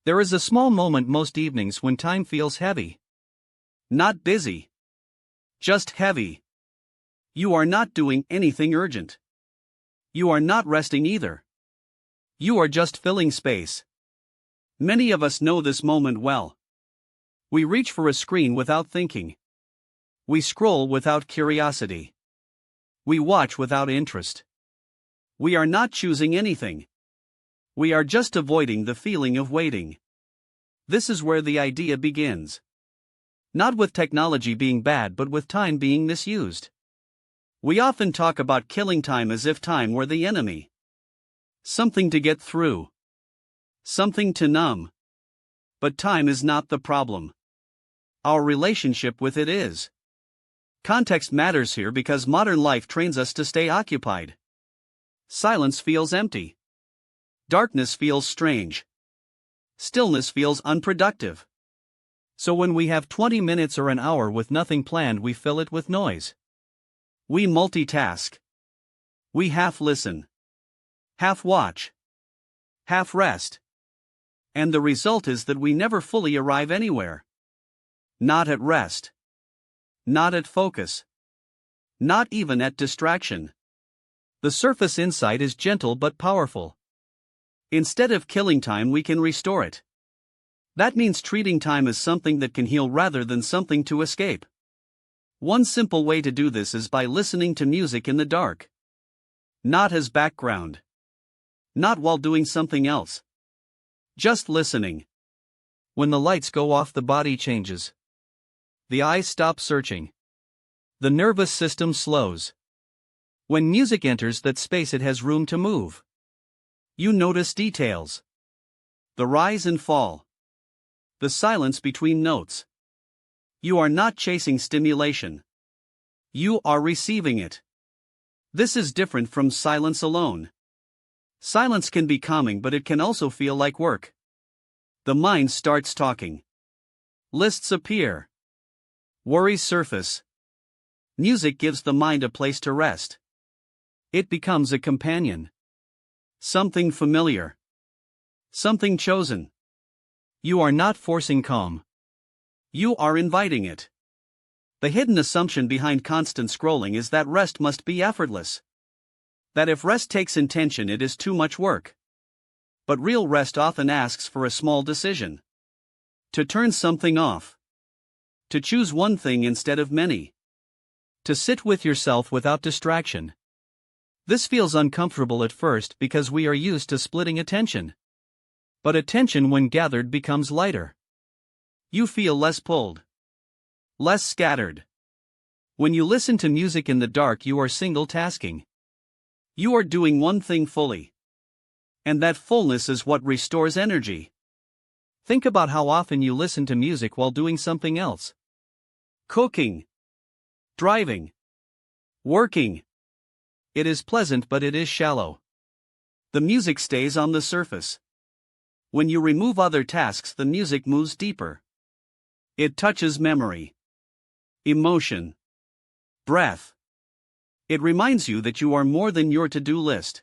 There is a small moment most evenings when time feels heavy. Not busy. Just heavy. You are not doing anything urgent. You are not resting either. You are just filling space. Many of us know this moment well. We reach for a screen without thinking. We scroll without curiosity. We watch without interest. We are not choosing anything. We are just avoiding the feeling of waiting. This is where the idea begins. Not with technology being bad, but with time being misused. We often talk about killing time as if time were the enemy. Something to get through. Something to numb. But time is not the problem. Our relationship with it is. Context matters here because modern life trains us to stay occupied. Silence feels empty. Darkness feels strange. Stillness feels unproductive. So when we have 20 minutes or an hour with nothing planned, we fill it with noise. We multitask. We half listen. Half watch. Half rest. And the result is that we never fully arrive anywhere. Not at rest. Not at focus. Not even at distraction. The surface insight is gentle but powerful. Instead of killing time, we can restore it. That means treating time as something that can heal rather than something to escape. One simple way to do this is by listening to music in the dark. Not as background. Not while doing something else. Just listening. When the lights go off, the body changes. The eyes stop searching. The nervous system slows. When music enters that space, it has room to move. You notice details. The rise and fall. The silence between notes. You are not chasing stimulation. You are receiving it. This is different from silence alone. Silence can be calming, but it can also feel like work. The mind starts talking. Lists appear. Worries surface. Music gives the mind a place to rest. It becomes a companion. Something familiar. Something chosen. You are not forcing calm. You are inviting it. The hidden assumption behind constant scrolling is that rest must be effortless. That if rest takes intention, it is too much work. But real rest often asks for a small decision. To turn something off. To choose one thing instead of many. To sit with yourself without distraction. This feels uncomfortable at first because we are used to splitting attention. But attention, when gathered, becomes lighter. You feel less pulled. Less scattered. When you listen to music in the dark, you are single-tasking. You are doing one thing fully. And that fullness is what restores energy. Think about how often you listen to music while doing something else. Cooking. Driving. Working. It is pleasant, but it is shallow. The music stays on the surface. When you remove other tasks, the music moves deeper. It touches memory. Emotion. Breath. It reminds you that you are more than your to-do list.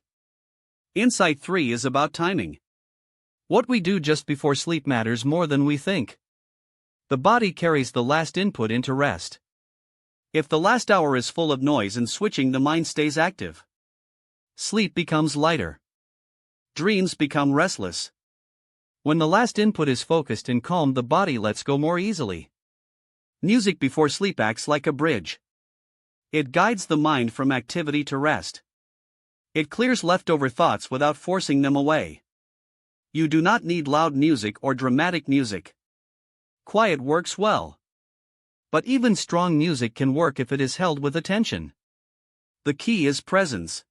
Insight 3 is about timing. What we do just before sleep matters more than we think. The body carries the last input into rest. If the last hour is full of noise and switching, the mind stays active. Sleep becomes lighter. Dreams become restless. When the last input is focused and calm, the body lets go more easily. Music before sleep acts like a bridge. It guides the mind from activity to rest. It clears leftover thoughts without forcing them away. You do not need loud music or dramatic music. Quiet works well. But even strong music can work if it is held with attention. The key is presence.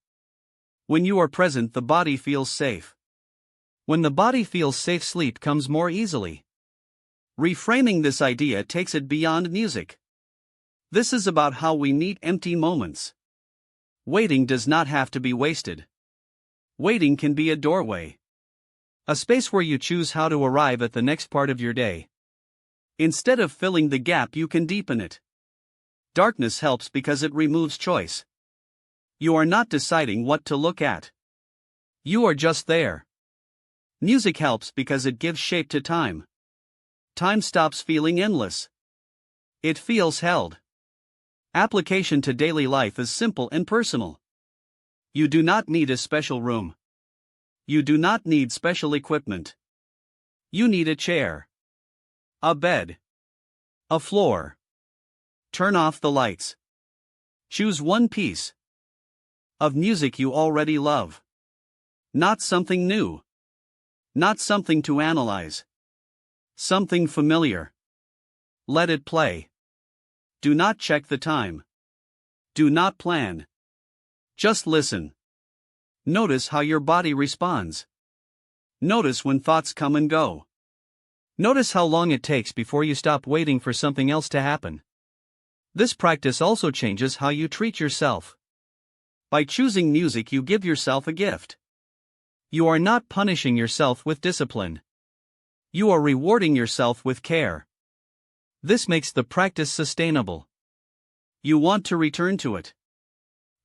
When you are present, the body feels safe. When the body feels safe, sleep comes more easily. Reframing this idea takes it beyond music. This is about how we meet empty moments. Waiting does not have to be wasted. Waiting can be a doorway. A space where you choose how to arrive at the next part of your day. Instead of filling the gap, you can deepen it. Darkness helps because it removes choice. You are not deciding what to look at. You are just there. Music helps because it gives shape to time. Time stops feeling endless. It feels held. Application to daily life is simple and personal. You do not need a special room. You do not need special equipment. You need a chair, a bed, a floor. Turn off the lights. Choose one piece of music you already love. Not something new. Not something to analyze. Something familiar. Let it play. Do not check the time. Do not plan. Just listen. Notice how your body responds. Notice when thoughts come and go. Notice how long it takes before you stop waiting for something else to happen. This practice also changes how you treat yourself. By choosing music, you give yourself a gift. You are not punishing yourself with discipline. You are rewarding yourself with care. This makes the practice sustainable. You want to return to it.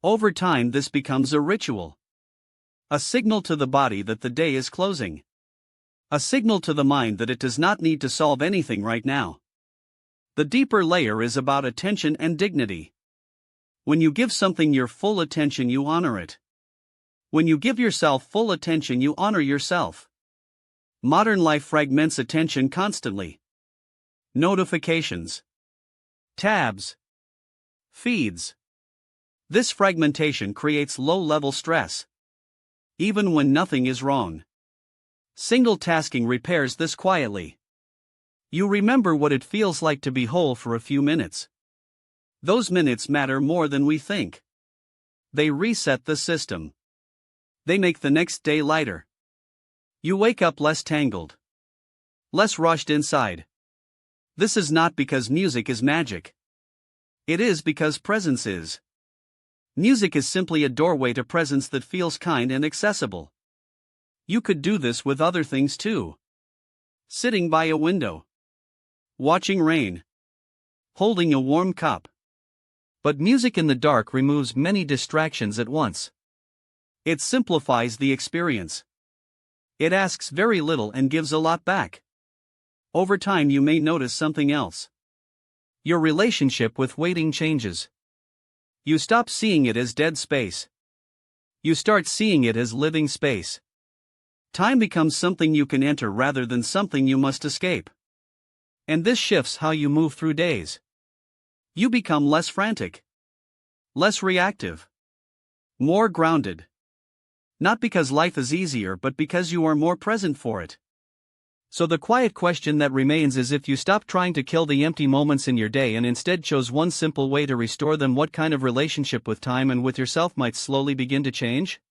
Over time, this becomes a ritual. A signal to the body that the day is closing. A signal to the mind that it does not need to solve anything right now. The deeper layer is about attention and dignity. When you give something your full attention, you honor it. When you give yourself full attention, you honor yourself. Modern life fragments attention constantly. Notifications, tabs, feeds. This fragmentation creates low-level stress, even when nothing is wrong. Single tasking repairs this quietly. You remember what it feels like to be whole for a few minutes. Those minutes matter more than we think. They reset the system. They make the next day lighter. You wake up less tangled, less rushed inside. This is not because music is magic. It is because presence is. Music is simply a doorway to presence that feels kind and accessible. You could do this with other things too. Sitting by a window, watching rain, holding a warm cup. But music in the dark removes many distractions at once. It simplifies the experience. It asks very little and gives a lot back. Over time, you may notice something else. Your relationship with waiting changes. You stop seeing it as dead space. You start seeing it as living space. Time becomes something you can enter rather than something you must escape. And this shifts how you move through days. You become less frantic, less reactive, more grounded. Not because life is easier, but because you are more present for it. So the quiet question that remains is, if you stop trying to kill the empty moments in your day and instead chose one simple way to restore them, what kind of relationship with time and with yourself might slowly begin to change?